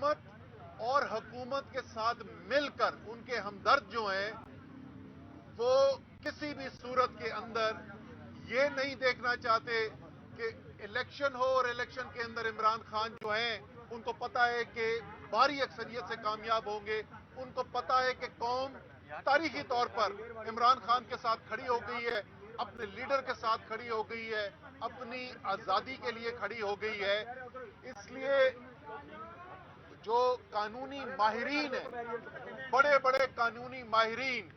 حکومت اور حکومت کے ساتھ مل کر ان کے ہمدرد جو ہیں وہ کسی بھی صورت کے اندر یہ نہیں دیکھنا چاہتے کہ الیکشن ہو اور الیکشن کے اندر عمران خان جو ہیں ان کو پتا ہے کہ بھاری اکثریت سے کامیاب ہوں گے. ان کو پتا ہے کہ قوم تاریخی طور پر عمران خان کے ساتھ کھڑی ہو گئی ہے, اپنے لیڈر کے ساتھ کھڑی ہو گئی ہے, اپنی آزادی کے لیے کھڑی ہو گئی ہے. اس لیے جو قانونی ماہرین ہیں, بڑے بڑے قانونی ماہرین,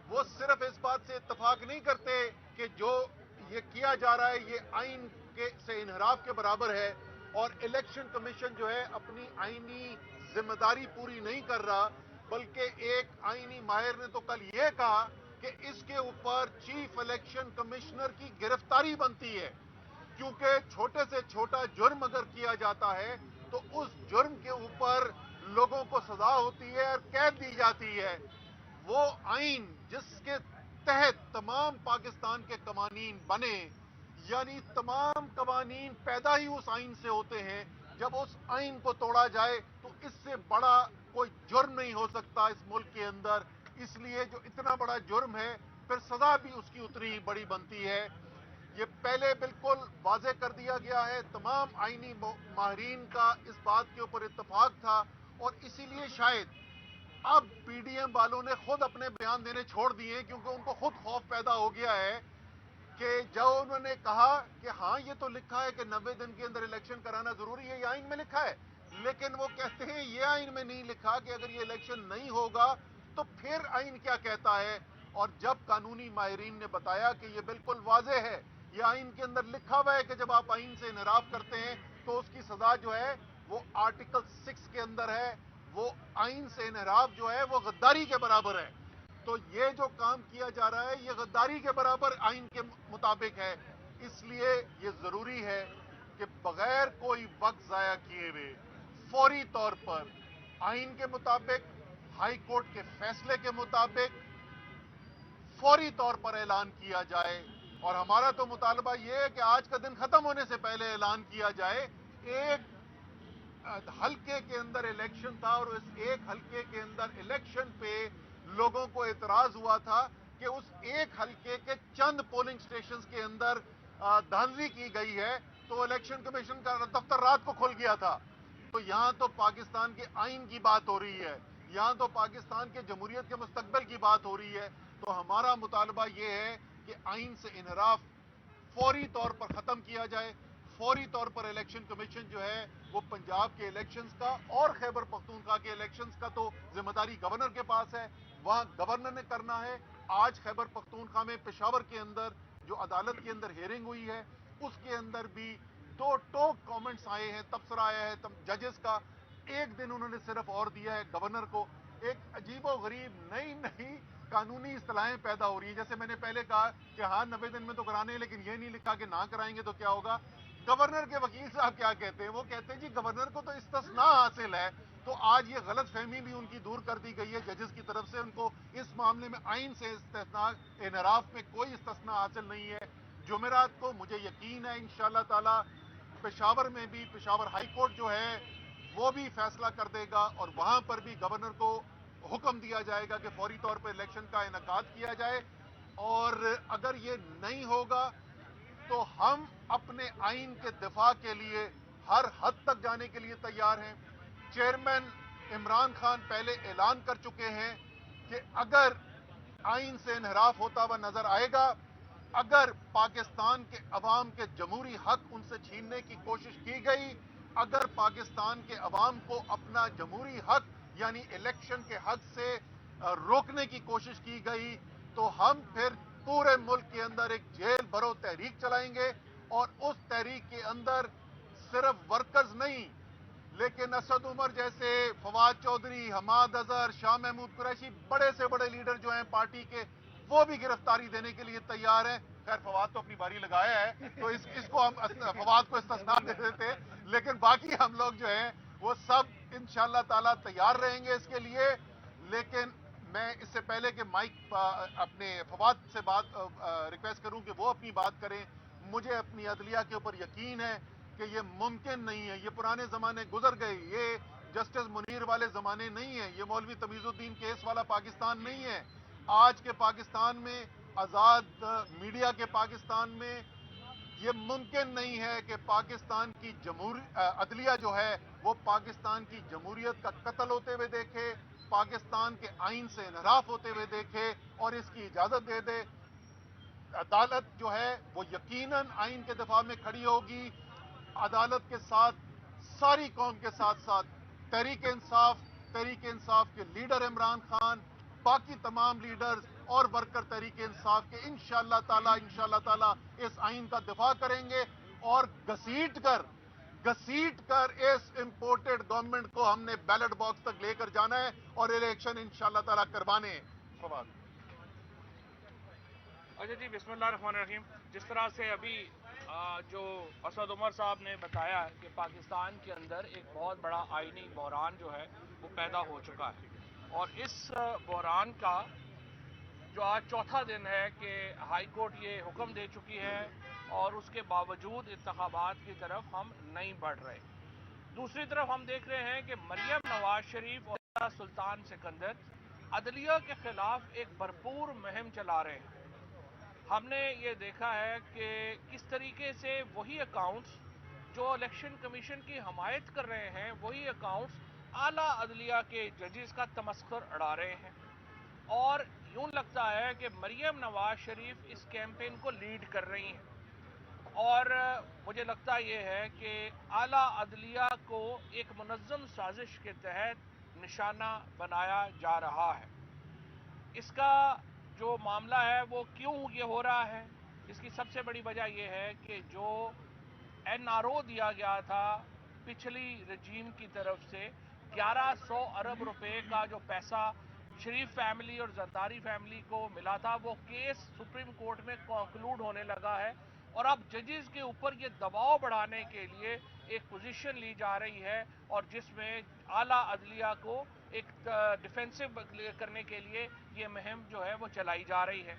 وہ صرف اس بات سے اتفاق نہیں کرتے کہ جو یہ کیا جا رہا ہے یہ آئین سے انحراف کے برابر ہے, اور الیکشن کمیشن جو ہے اپنی آئینی ذمہ داری پوری نہیں کر رہا, بلکہ ایک آئینی ماہر نے تو کل یہ کہا کہ اس کے اوپر چیف الیکشن کمشنر کی گرفتاری بنتی ہے, کیونکہ چھوٹے سے چھوٹا جرم اگر کیا جاتا ہے تو اس جرم کے اوپر لوگوں کو سزا ہوتی ہے اور قید دی جاتی ہے. وہ آئین جس کے تحت تمام پاکستان کے قوانین بنے, یعنی تمام قوانین پیدا ہی اس آئین سے ہوتے ہیں, جب اس آئین کو توڑا جائے تو اس سے بڑا کوئی جرم نہیں ہو سکتا اس ملک کے اندر. اس لیے جو اتنا بڑا جرم ہے پھر سزا بھی اس کی اتنی ہی بڑی بنتی ہے. یہ پہلے بالکل واضح کر دیا گیا ہے, تمام آئینی ماہرین کا اس بات کے اوپر اتفاق تھا, اور اسی لیے شاید اب پی ڈی ایم والوں نے خود اپنے بیان دینے چھوڑ دیے, کیونکہ ان کو خود خوف پیدا ہو گیا ہے کہ جو انہوں نے کہا کہ ہاں یہ تو لکھا ہے کہ 90 دن کے اندر الیکشن کرانا ضروری ہے, یہ آئین میں لکھا ہے, لیکن وہ کہتے ہیں یہ آئین میں نہیں لکھا کہ اگر یہ الیکشن نہیں ہوگا تو پھر آئین کیا کہتا ہے. اور جب قانونی ماہرین نے بتایا کہ یہ بالکل واضح ہے, یہ آئین کے اندر لکھا ہوا ہے کہ جب آپ آئین سے انحراف کرتے ہیں تو اس کی سزا جو ہے وہ آرٹیکل 6 کے اندر ہے, وہ آئین سے انحراف جو ہے وہ غداری کے برابر ہے. تو یہ جو کام کیا جا رہا ہے یہ غداری کے برابر آئین کے مطابق ہے. اس لیے یہ ضروری ہے کہ بغیر کوئی وقت ضائع کیے ہوئے فوری طور پر آئین کے مطابق, ہائی کورٹ کے فیصلے کے مطابق فوری طور پر اعلان کیا جائے. اور ہمارا تو مطالبہ یہ ہے کہ آج کا دن ختم ہونے سے پہلے اعلان کیا جائے. ایک حلقے کے اندر الیکشن تھا, اور اس ایک حلقے کے اندر الیکشن پہ لوگوں کو اعتراض ہوا تھا کہ اس ایک حلقے کے چند پولنگ سٹیشنز کے اندر دھاندلی کی گئی ہے, تو الیکشن کمیشن کا دفتر رات کو کھل گیا تھا. تو یہاں تو پاکستان کے آئین کی بات ہو رہی ہے, یہاں تو پاکستان کے جمہوریت کے مستقبل کی بات ہو رہی ہے. تو ہمارا مطالبہ یہ ہے کہ آئین سے انحراف فوری طور پر ختم کیا جائے. فوری طور پر الیکشن کمیشن جو ہے وہ پنجاب کے الیکشنز کا اور خیبر پختونخوا کے الیکشنز کا تو ذمہ داری گورنر کے پاس ہے, وہاں گورنر نے کرنا ہے. آج خیبر پختونخوا میں پشاور کے اندر جو عدالت کے اندر ہیئرنگ ہوئی ہے اس کے اندر بھی دو ٹوک کامنٹس آئے ہیں, تبصرہ آیا ہے ججز کا. ایک دن انہوں نے صرف اور دیا ہے گورنر کو. ایک عجیب و غریب نئی نئی قانونی اصطلاحیں پیدا ہو رہی ہیں. جیسے میں نے پہلے کہا کہ ہاں 90 دن میں تو کرانے ہیں, لیکن یہ نہیں لکھا کہ نہ کرائیں گے تو کیا ہوگا. گورنر کے وکیل صاحب کیا کہتے ہیں, وہ کہتے ہیں جی گورنر کو تو استثناء حاصل ہے. تو آج یہ غلط فہمی بھی ان کی دور کر دی گئی ہے ججز کی طرف سے. ان کو اس معاملے میں آئین سے استثناء انحراف میں کوئی استثناء حاصل نہیں ہے. جمعرات کو مجھے یقین ہے انشاءاللہ تعالی پشاور میں بھی پشاور ہائی کورٹ جو ہے وہ بھی فیصلہ کر دے گا, اور وہاں پر بھی گورنر کو حکم دیا جائے گا کہ فوری طور پر الیکشن کا انعقاد کیا جائے. اور اگر یہ نہیں ہوگا تو ہم اپنے آئین کے دفاع کے لیے ہر حد تک جانے کے لیے تیار ہیں. چیئرمین عمران خان پہلے اعلان کر چکے ہیں کہ اگر آئین سے انحراف ہوتا ہوا نظر آئے گا, اگر پاکستان کے عوام کے جمہوری حق ان سے چھیننے کی کوشش کی گئی, اگر پاکستان کے عوام کو اپنا جمہوری حق یعنی الیکشن کے حق سے روکنے کی کوشش کی گئی, تو ہم پھر پورے ملک کے اندر ایک جیل بھرو تحریک چلائیں گے. اور اس تحریک کے اندر صرف ورکرز نہیں, لیکن اسد عمر جیسے, فواد چودھری, حماد اظہر, شاہ محمود قریشی, بڑے سے بڑے لیڈر جو ہیں پارٹی کے, وہ بھی گرفتاری دینے کے لیے تیار ہیں. خیر فواد تو اپنی باری لگایا ہے تو اس کو ہم فواد کو استثناء دے دیتے, لیکن باقی ہم لوگ جو ہیں وہ سب انشاءاللہ تعالی تیار رہیں گے اس کے لیے. لیکن میں اس سے پہلے کہ مائک اپنے فواد سے بات ریکویسٹ کروں کہ وہ اپنی بات کریں, مجھے اپنی عدلیہ کے اوپر یقین ہے کہ یہ ممکن نہیں ہے. یہ پرانے زمانے گزر گئے, یہ جسٹس بشیر والے زمانے نہیں ہیں، یہ مولوی تمیز الدین کیس والا پاکستان نہیں ہے۔ آج کے پاکستان میں، آزاد میڈیا کے پاکستان میں، یہ ممکن نہیں ہے کہ پاکستان کی عدلیہ جو ہے وہ پاکستان کی جمہوریت کا قتل ہوتے ہوئے دیکھے، پاکستان کے آئین سے انحراف ہوتے ہوئے دیکھے اور اس کی اجازت دے دے۔ عدالت جو ہے وہ یقیناً آئین کے دفاع میں کھڑی ہوگی، عدالت کے ساتھ ساری قوم کے ساتھ ساتھ تحریک انصاف کے لیڈر عمران خان، باقی تمام لیڈرز اور ورکر تحریک انصاف کے انشاءاللہ تعالی اس آئین کا دفاع کریں گے اور گھسیٹ کر اس امپورٹڈ گورنمنٹ کو ہم نے بیلٹ باکس تک لے کر جانا ہے اور الیکشن انشاءاللہ تعالی کروانے ہیں۔ فواد اچھا جی، بسم اللہ الرحمن الرحیم۔ جس طرح سے ابھی جو اسد عمر صاحب نے بتایا کہ پاکستان کے اندر ایک بہت بڑا آئینی بحران جو ہے وہ پیدا ہو چکا ہے، اور اس بحران کا جو آج چوتھا دن ہے کہ ہائی کورٹ یہ حکم دے چکی ہے اور اس کے باوجود انتخابات کی طرف ہم نہیں بڑھ رہے۔ دوسری طرف ہم دیکھ رہے ہیں کہ مریم نواز شریف اور سلطان سکندر عدلیہ کے خلاف ایک بھرپور مہم چلا رہے ہیں۔ ہم نے یہ دیکھا ہے کہ کس طریقے سے وہی اکاؤنٹس جو الیکشن کمیشن کی حمایت کر رہے ہیں، وہی اکاؤنٹس اعلیٰ عدلیہ کے ججز کا تمسخر اڑا رہے ہیں، اور یوں لگتا ہے کہ مریم نواز شریف اس کیمپین کو لیڈ کر رہی ہیں، اور مجھے لگتا یہ ہے کہ اعلیٰ عدلیہ کو ایک منظم سازش کے تحت نشانہ بنایا جا رہا ہے۔ اس کا جو معاملہ ہے وہ کیوں یہ ہو رہا ہے، اس کی سب سے بڑی وجہ یہ ہے کہ جو این آر او دیا گیا تھا پچھلی رجیم کی طرف سے 1100 ارب روپے کا جو پیسہ شریف فیملی اور زرداری فیملی کو ملا تھا، وہ کیس سپریم کورٹ میں کنکلوڈ ہونے لگا ہے، اور اب ججز کے اوپر یہ دباؤ بڑھانے کے لیے ایک پوزیشن لی جا رہی ہے، اور جس میں اعلیٰ عدلیہ کو ایک ڈیفینسو کرنے کے لیے یہ مہم جو ہے وہ چلائی جا رہی ہے۔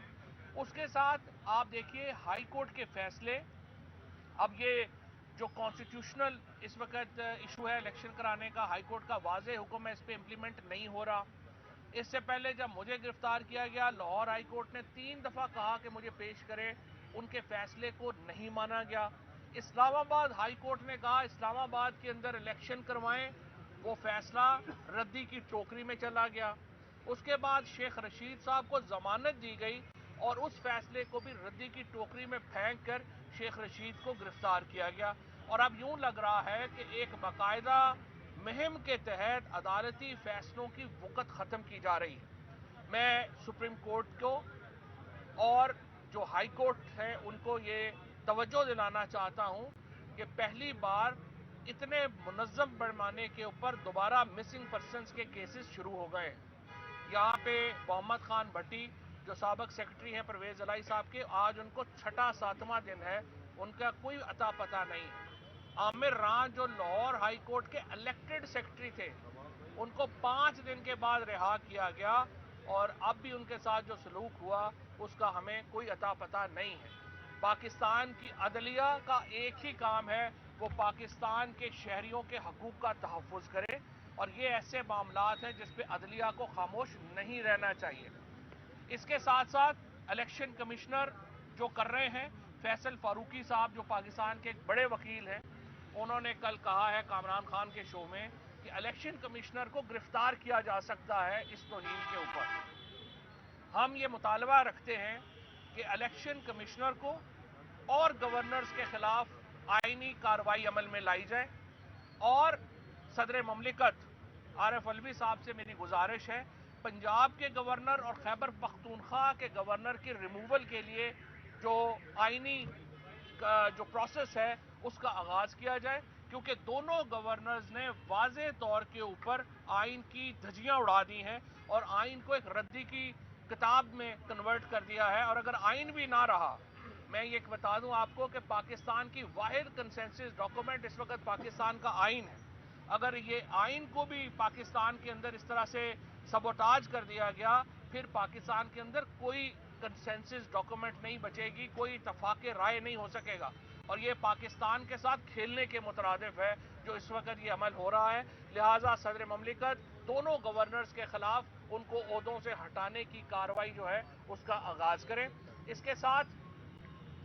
اس کے ساتھ آپ دیکھیے ہائی کورٹ کے فیصلے، اب یہ جو کانسٹیٹیوشنل اس وقت ایشو ہے الیکشن کرانے کا، ہائی کورٹ کا واضح حکم ہے، اس پہ امپلیمنٹ نہیں ہو رہا۔ اس سے پہلے جب مجھے گرفتار کیا گیا، لاہور ہائی کورٹ نے 3 دفعہ کہا کہ مجھے پیش کریں، ان کے فیصلے کو نہیں مانا گیا۔ اسلام آباد ہائی کورٹ نے کہا اسلام آباد کے اندر الیکشن کروائیں، وہ فیصلہ ردی کی ٹوکری میں چلا گیا۔ اس کے بعد شیخ رشید صاحب کو ضمانت دی گئی، اور اس فیصلے کو بھی ردی کی ٹوکری میں پھینک کر شیخ رشید کو گرفتار کیا گیا، اور اب یوں لگ رہا ہے کہ ایک باقاعدہ مہم کے تحت عدالتی فیصلوں کی وقت ختم کی جا رہی ہے۔ میں سپریم کورٹ کو اور جو ہائی کورٹ ہے ان کو یہ توجہ دلانا چاہتا ہوں کہ پہلی بار اتنے منظم پیمانے کے اوپر دوبارہ مسنگ پرسنز کے کیسز شروع ہو گئے ہیں۔ یہاں پہ محمد خان بھٹی جو سابق سیکرٹری ہیں پرویز الہی صاحب کے، آج ان کو 6واں 7واں دن ہے، ان کا کوئی اتا پتہ نہیں ہے۔ عامر ران جو لاہور ہائی کورٹ کے الیکٹڈ سیکرٹری تھے، ان کو 5 دن کے بعد رہا کیا گیا، اور اب بھی ان کے ساتھ جو سلوک ہوا اس کا ہمیں کوئی اتا پتہ نہیں ہے۔ پاکستان کی عدلیہ کا ایک ہی کام ہے، وہ پاکستان کے شہریوں کے حقوق کا تحفظ کرے، اور یہ ایسے معاملات ہیں جس پہ عدلیہ کو خاموش نہیں رہنا چاہیے۔ اس کے ساتھ ساتھ الیکشن کمشنر جو کر رہے ہیں، فیصل فاروقی صاحب جو پاکستان کے ایک بڑے وکیل ہیں، انہوں نے کل کہا ہے کامران خان کے شو میں کہ الیکشن کمشنر کو گرفتار کیا جا سکتا ہے اس توہین کے اوپر۔ ہم یہ مطالبہ رکھتے ہیں کہ الیکشن کمشنر کو اور گورنرز کے خلاف آئینی کارروائی عمل میں لائی جائے، اور صدر مملکت عارف علوی صاحب سے میری گزارش ہے پنجاب کے گورنر اور خیبر پختونخوا کے گورنر کے ریموول کے لیے جو آئینی جو پروسیس ہے اس کا آغاز کیا جائے، کیونکہ دونوں گورنرز نے واضح طور کے اوپر آئین کی دھجیاں اڑا دی ہیں اور آئین کو ایک ردی کی کتاب میں کنورٹ کر دیا ہے۔ اور اگر آئین بھی نہ رہا، میں یہ بتا دوں آپ کو کہ پاکستان کی واحد کنسنسس ڈاکومنٹ اس وقت پاکستان کا آئین ہے، اگر یہ آئین کو بھی پاکستان کے اندر اس طرح سے سبوٹاج کر دیا گیا، پھر پاکستان کے اندر کوئی کنسنسس ڈاکومنٹ نہیں بچے گی، کوئی اتفاق رائے نہیں ہو سکے گا۔ اور یہ پاکستان کے ساتھ کھیلنے کے مترادف ہے جو اس وقت یہ عمل ہو رہا ہے. لہٰذا صدر مملکت دونوں گورنرز کے خلاف ان کو عہدوں سے ہٹانے کی کارروائی جو ہے اس کا آغاز کریں. اس کے ساتھ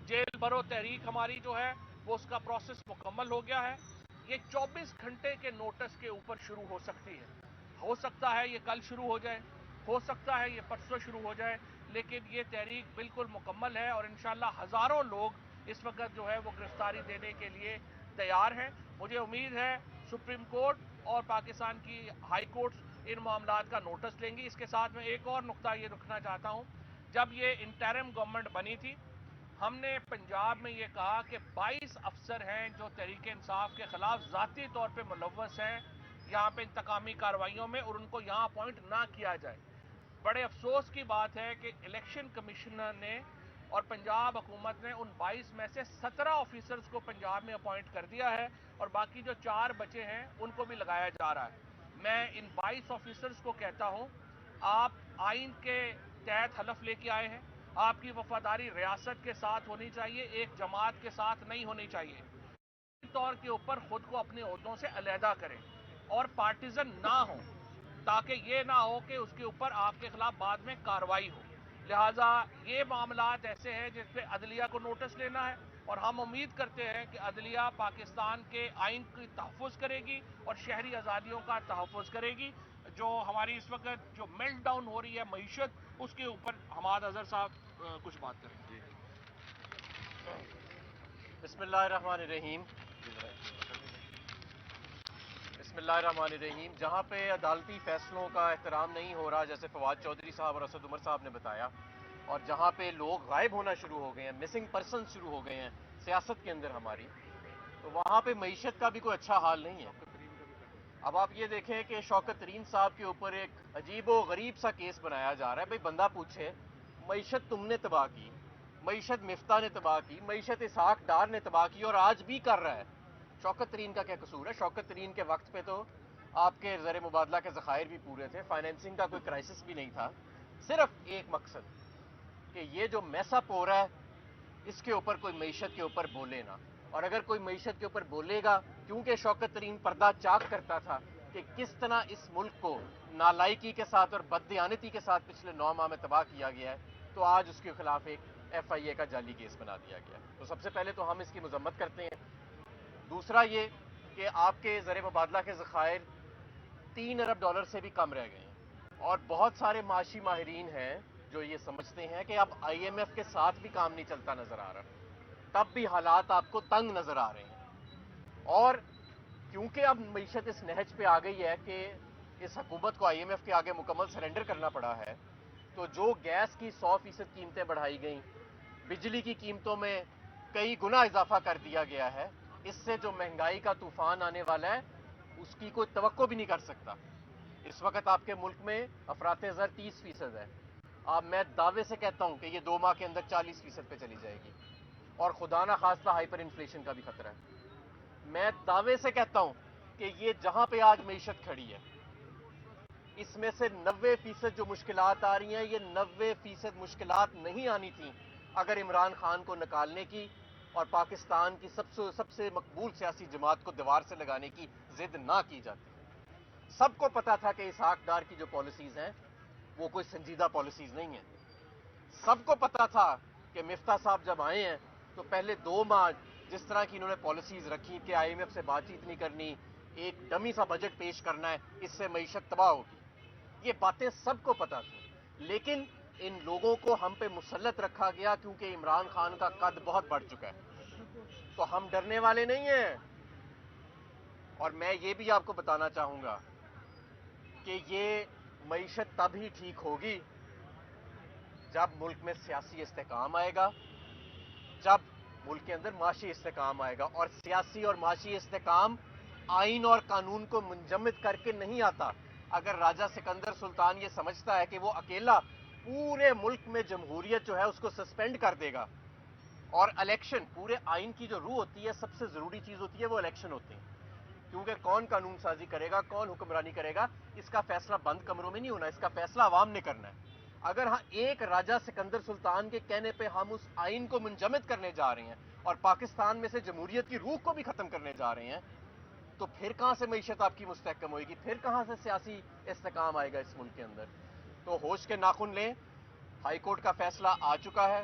جیل برو تحریک ہماری جو ہے وہ اس کا پروسیس مکمل ہو گیا ہے. یہ 24 گھنٹے کے نوٹس کے اوپر شروع ہو سکتی ہے. ہو سکتا ہے یہ کل شروع ہو جائے, ہو سکتا ہے یہ پرسوں شروع ہو جائے, لیکن یہ تحریک بالکل مکمل ہے اور انشاءاللہ ہزاروں لوگ اس وقت جو ہے وہ گرفتاری دینے کے لیے تیار ہیں. مجھے امید ہے سپریم کورٹ اور پاکستان کی ہائی کورٹس ان معاملات کا نوٹس لیں گی. اس کے ساتھ میں ایک اور نقطہ یہ رکھنا چاہتا ہوں. جب یہ انٹرم گورنمنٹ بنی تھی ہم نے پنجاب میں یہ کہا کہ 22 افسر ہیں جو تحریک انصاف کے خلاف ذاتی طور پہ ملوث ہیں یہاں پہ انتقامی کارروائیوں میں, اور ان کو یہاں اپوائنٹ نہ کیا جائے. بڑے افسوس کی بات ہے کہ الیکشن کمیشنر نے اور پنجاب حکومت نے ان 22 میں سے 17 آفیسرز کو پنجاب میں اپوائنٹ کر دیا ہے اور باقی جو 4 بچے ہیں ان کو بھی لگایا جا رہا ہے. میں ان 22 آفیسرز کو کہتا ہوں آپ آئین کے تحت حلف لے کے آئے ہیں, آپ کی وفاداری ریاست کے ساتھ ہونی چاہیے, ایک جماعت کے ساتھ نہیں ہونی چاہیے. طور کے اوپر خود کو اپنے عہدوں سے علیحدہ کریں اور پارٹیزن نہ ہوں تاکہ یہ نہ ہو کہ اس کے اوپر آپ کے خلاف بعد میں کارروائی ہو. لہٰذا یہ معاملات ایسے ہیں جس پہ عدلیہ کو نوٹس لینا ہے اور ہم امید کرتے ہیں کہ عدلیہ پاکستان کے آئین کی تحفظ کرے گی اور شہری آزادیوں کا تحفظ کرے گی. جو ہماری اس وقت جو میلٹ ڈاؤن ہو رہی ہے معیشت, اس کے اوپر حماد اظہر صاحب کچھ بات کریں گے. بسم اللہ الرحمن الرحیم. بسم اللہ الرحمن الرحیم. جہاں پہ عدالتی فیصلوں کا احترام نہیں ہو رہا, جیسے فواد چودھری صاحب اور اسد عمر صاحب نے بتایا, اور جہاں پہ لوگ غائب ہونا شروع ہو گئے ہیں, مسنگ پرسن شروع ہو گئے ہیں سیاست کے اندر ہماری, تو وہاں پہ معیشت کا بھی کوئی اچھا حال نہیں ہے. اب آپ یہ دیکھیں کہ شوکت ترین صاحب کے اوپر ایک عجیب و غریب سا کیس بنایا جا رہا ہے. بھئی بندہ پوچھے معیشت تم نے تباہ کی, معیشت مفتاح نے تباہ کی, معیشت اسحاق ڈار نے تباہ کی اور آج بھی کر رہا ہے. شوکت ترین کا کیا قصور ہے؟ شوکت ترین کے وقت پہ تو آپ کے زر مبادلہ کے ذخائر بھی پورے تھے, فائنینسنگ کا کوئی کرائسس بھی نہیں تھا. صرف ایک مقصد کہ یہ جو میس اپ ہو رہا ہے اس کے اوپر کوئی معیشت کے اوپر بولے نا. اور اگر کوئی معیشت کے اوپر بولے گا, کیونکہ شوکت ترین پردہ چاک کرتا تھا کہ کس طرح اس ملک کو نالائکی کے ساتھ اور بددیانتی کے ساتھ پچھلے 9 ماہ میں تباہ کیا گیا ہے, تو آج اس کے خلاف ایک ایف آئی اے کا جعلی کیس بنا دیا گیا. تو سب سے پہلے تو ہم اس کی مذمت کرتے ہیں. دوسرا یہ کہ آپ کے زر مبادلہ کے ذخائر $3 ارب سے بھی کم رہ گئے ہیں, اور بہت سارے معاشی ماہرین ہیں جو یہ سمجھتے ہیں کہ اب آئی ایم ایف کے ساتھ بھی کام نہیں چلتا نظر آ رہا, تب بھی حالات آپ کو تنگ نظر آ رہے ہیں. اور کیونکہ اب معیشت اس نہج پہ آ گئی ہے کہ اس حکومت کو آئی ایم ایف کے آگے مکمل سرنڈر کرنا پڑا ہے, تو جو گیس کی 100% قیمتیں بڑھائی گئیں, بجلی کی قیمتوں میں کئی گنا اضافہ کر دیا گیا ہے, اس سے جو مہنگائی کا طوفان آنے والا ہے اس کی کوئی توقع بھی نہیں کر سکتا. اس وقت آپ کے ملک میں افراط زر 30% ہے. میں دعوے سے کہتا ہوں کہ یہ 2 ماہ کے اندر 40% پہ چلی جائے گی, اور خدا نہ خواستہ ہائپر انفلیشن کا بھی خطرہ ہے. میں دعوے سے کہتا ہوں کہ یہ جہاں پہ آج معیشت کھڑی ہے اس میں سے 90% جو مشکلات آ رہی ہیں, یہ 90% مشکلات نہیں آنی تھیں اگر عمران خان کو نکالنے کی اور پاکستان کی سب سے مقبول سیاسی جماعت کو دیوار سے لگانے کی ضد نہ کی جاتی. سب کو پتا تھا کہ اسحاق ڈار کی جو پالیسیز ہیں وہ کوئی سنجیدہ پالیسیز نہیں ہیں. سب کو پتا تھا کہ مفتاح صاحب جب آئے ہیں تو پہلے 2 ماہ جس طرح کی انہوں نے پالیسیز رکھی کہ آئی ایم ایف سے بات چیت نہیں کرنی, ایک ڈمی سا بجٹ پیش کرنا ہے, اس سے معیشت تباہ ہوگی, یہ باتیں سب کو پتا تھیں. لیکن ان لوگوں کو ہم پہ مسلط رکھا گیا کیونکہ عمران خان کا قد بہت بڑھ چکا ہے, تو ہم ڈرنے والے نہیں ہیں. اور میں یہ بھی آپ کو بتانا چاہوں گا کہ یہ معیشت تب ہی ٹھیک ہوگی جب ملک میں سیاسی استحکام آئے گا, جب ملک کے اندر معاشی استحکام آئے گا. اور سیاسی اور معاشی استحکام آئین اور قانون کو منجمد کر کے نہیں آتا. اگر راجہ سکندر سلطان یہ سمجھتا ہے کہ وہ اکیلا پورے ملک میں جمہوریت جو ہے اس کو سسپینڈ کر دے گا, اور الیکشن, پورے آئین کی جو روح ہوتی ہے, سب سے ضروری چیز ہوتی ہے وہ الیکشن ہوتے ہیں, کیونکہ کون قانون سازی کرے گا, کون حکمرانی کرے گا, اس کا فیصلہ بند کمروں میں نہیں ہونا, اس کا فیصلہ عوام نے کرنا ہے. اگر ہاں ایک راجہ سکندر سلطان کے کہنے پہ ہم اس آئین کو منجمد کرنے جا رہے ہیں اور پاکستان میں سے جمہوریت کی روح کو بھی ختم کرنے جا رہے ہیں، تو پھر کہاں سے معیشت آپ کی مستحکم ہوئے گی؟ پھر کہاں سے سیاسی استحکام آئے گا اس ملک کے اندر؟ تو ہوش کے ناخن لیں، ہائی کورٹ کا فیصلہ آ چکا ہے،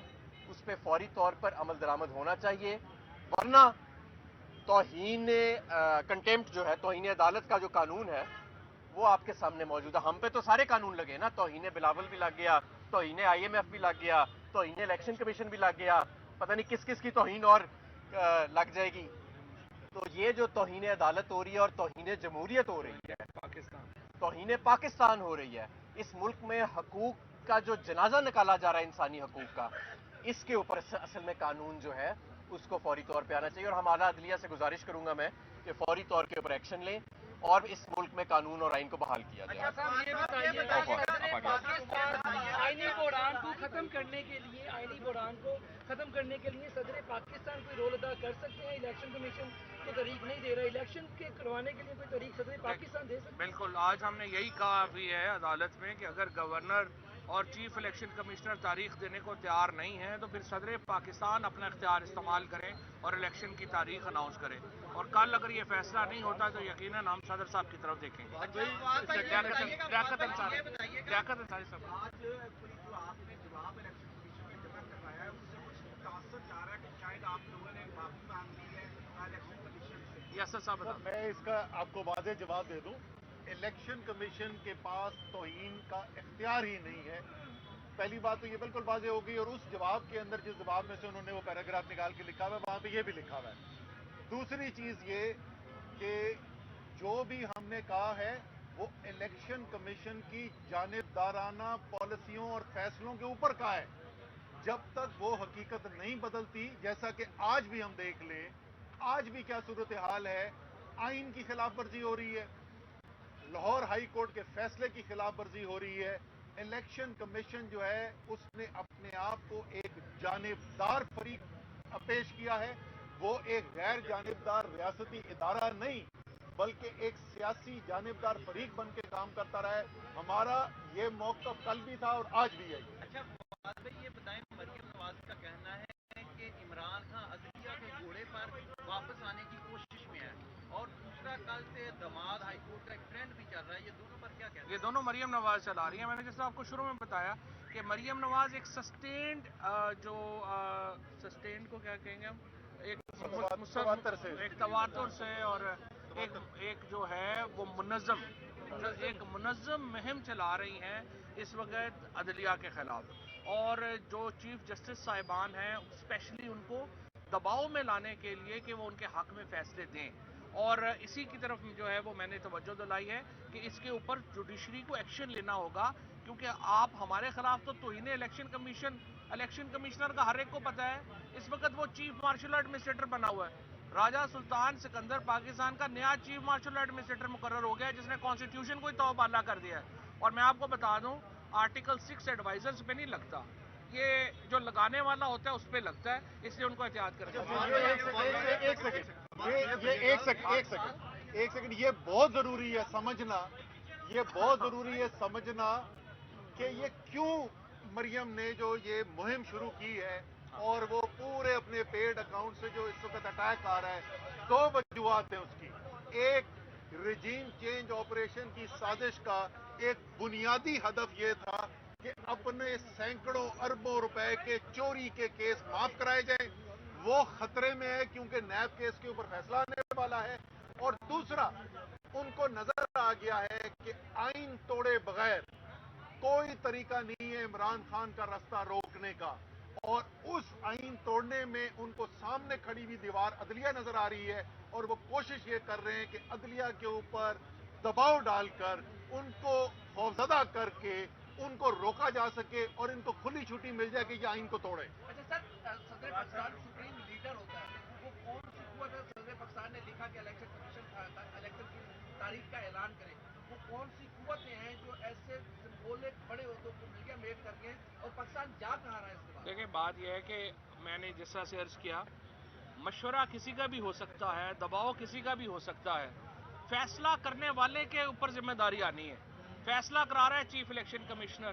اس پہ فوری طور پر عمل درآمد ہونا چاہیے، ورنہ توہین کنٹیمپٹ جو ہے، توہین عدالت کا جو قانون ہے وہ آپ کے سامنے موجود ہے۔ ہم پہ تو سارے قانون لگے نا، توہین بلاول بھی لگ گیا، توہین آئی ایم ایف بھی لگ گیا، توہین الیکشن کمیشن بھی لگ گیا، پتہ نہیں کس کس کی توہین اور لگ جائے گی۔ تو یہ جو توہین عدالت ہو رہی ہے اور توہین جمہوریت ہو رہی ہے، پاکستان توہین پاکستان ہو رہی ہے، اس ملک میں حقوق کا جو جنازہ نکالا جا رہا ہے انسانی حقوق کا، اس کے اوپر اصل میں قانون جو ہے اس کو فوری طور پہ آنا چاہیے، اور ہم اعلیٰ عدلیہ سے گزارش کروں گا میں کہ فوری طور کے اوپر ایکشن لیں اور اس ملک میں قانون اور آئین کو بحال کیا جائے۔ آئینی بحران کو ختم کرنے کے لیے صدر پاکستان کوئی رول ادا کر سکتے ہیں؟ الیکشن کمیشن کو طریق نہیں دے رہا، الیکشن کے کروانے کے لیے کوئی طریق صدر پاکستان دے سکتے ہیں؟ بالکل، آج ہم نے یہی کہا بھی ہے عدالت میں کہ اگر گورنر اور چیف الیکشن کمشنر تاریخ دینے کو تیار نہیں ہیں تو پھر صدر پاکستان اپنا اختیار استعمال کریں اور الیکشن کی تاریخ اناؤنس کریں، اور کل اگر یہ فیصلہ نہیں ہوتا تو یقیناً ہم صدر صاحب کی طرف دیکھیں گے۔ لیاقت انصاری صاحب، یاسر صاحب بتا میں اس کا آپ کو واضح جواب دے دوں، الیکشن کمیشن کے پاس توہین کا اختیار ہی نہیں ہے۔ پہلی بات تو یہ بالکل واضح ہوگی، اور اس جواب کے اندر جس جواب میں سے انہوں نے وہ پیراگراف نکال کے لکھا ہوا ہے وہاں پہ یہ بھی لکھا ہوا ہے۔ دوسری چیز یہ کہ جو بھی ہم نے کہا ہے وہ الیکشن کمیشن کی جانبدارانہ پالیسیوں اور فیصلوں کے اوپر کہا ہے۔ جب تک وہ حقیقت نہیں بدلتی، جیسا کہ آج بھی ہم دیکھ لیں، آج بھی کیا صورتحال ہے، آئین کی خلاف ورزی ہو رہی ہے، لاہور ہائی کورٹ کے فیصلے کی خلاف ورزی ہو رہی ہے۔ الیکشن کمیشن جو ہے اس نے اپنے آپ کو ایک جانبدار فریق پیش کیا ہے، وہ ایک غیر جانبدار ریاستی ادارہ نہیں بلکہ ایک سیاسی جانبدار فریق بن کے کام کرتا رہا ہے۔ ہمارا یہ موقف کل بھی تھا اور آج بھی ہے۔ اچھا فواد بھائی، یہ بتائیں، مریم نواز کا کہنا ہے کہ عمران خان عدلیہ کے گھوڑے پر واپس آنے کی کوشش میں ہے، اور دوسرا کل سے دماد ہائی کورٹ کا ایک ٹرینڈ بھی چل رہا ہے، یہ دونوں پر کیا کہتے ہیں؟ یہ دونوں مریم نواز چلا رہی ہیں۔ میں نے جیسے آپ کو شروع میں بتایا کہ مریم نواز ایک سسٹینڈ سسٹینڈ کو کیا کہیں گے ہم، ایک تواتر سے، ایک تواتر سے، اور ایک جو ہے وہ ایک منظم مہم چلا رہی ہیں اس وقت عدلیہ کے خلاف، اور جو چیف جسٹس صاحبان ہیں اسپیشلی ان کو دباؤ میں لانے کے لیے کہ وہ ان کے حق میں فیصلے دیں، اور اسی کی طرف جو ہے وہ میں نے توجہ دلائی ہے کہ اس کے اوپر جوڈیشری کو ایکشن لینا ہوگا، کیونکہ آپ ہمارے خلاف تو توہین الیکشن کمشنر کا ہر ایک کو پتہ ہے، اس وقت وہ چیف مارشل ایڈمنسٹریٹر بنا ہوا ہے۔ راجہ سلطان سکندر پاکستان کا نیا چیف مارشل ایڈمنسٹریٹر مقرر ہو گیا ہے، جس نے کانسٹیٹیوشن کو ہی توبہ بالا کر دیا ہے، اور میں آپ کو بتا دوں آرٹیکل 6 ایڈوائزرز پہ نہیں لگتا، یہ جو لگانے والا ہوتا ہے اس پہ لگتا ہے، اس لیے ان کو احتیاط کرنا چاہیے۔ ایک سیکنڈ، یہ بہت ضروری ہے سمجھنا کہ یہ کیوں مریم نے جو یہ مہم شروع کی ہے اور وہ پورے اپنے پیڈ اکاؤنٹ سے جو اس وقت اٹیک آ رہا ہے، دو وجوہات ہیں اس کی۔ ایک رجیم چینج آپریشن کی سازش کا ایک بنیادی ہدف یہ تھا کہ اپنے سینکڑوں اربوں روپے کے چوری کے کیس معاف کرائے جائیں، وہ خطرے میں ہے کیونکہ نیب کیس کے اوپر فیصلہ آنے والا ہے، اور دوسرا ان کو نظر آ گیا ہے کہ آئین توڑے بغیر کوئی طریقہ نہیں ہے عمران خان کا راستہ روکنے کا، اور اس آئین توڑنے میں ان کو سامنے کھڑی ہوئی دیوار عدلیہ نظر آ رہی ہے، اور وہ کوشش یہ کر رہے ہیں کہ عدلیہ کے اوپر دباؤ ڈال کر ان کو خوفزدہ کر کے ان کو روکا جا سکے اور ان کو کھلی چھٹی مل جائے کہ یہ آئین کو توڑے۔ اچھا سر، صدر پاکستان سپریم لیڈر ہوتا ہے، وہ کون سی قوت ہے؟ صدر پاکستان نے لکھا کہ الیکشن کمیشن الیکشن کی تاریخ کا اعلان کرے، وہ کون سی قوتیں ہیں جو ایسے سمبولک بڑے عہدوں کو میڈیا میٹ کر کے، اور پاکستان جا کہاں رہا ہے اس کے بعد؟ دیکھیں بات یہ ہے کہ میں نے جس طرح سے عرض کیا، مشورہ کسی کا بھی ہو سکتا ہے، دباؤ کسی کا بھی ہو سکتا ہے، فیصلہ کرنے والے کے اوپر ذمہ داری آنی ہے۔ فیصلہ کرا رہا ہے چیف الیکشن کمشنر،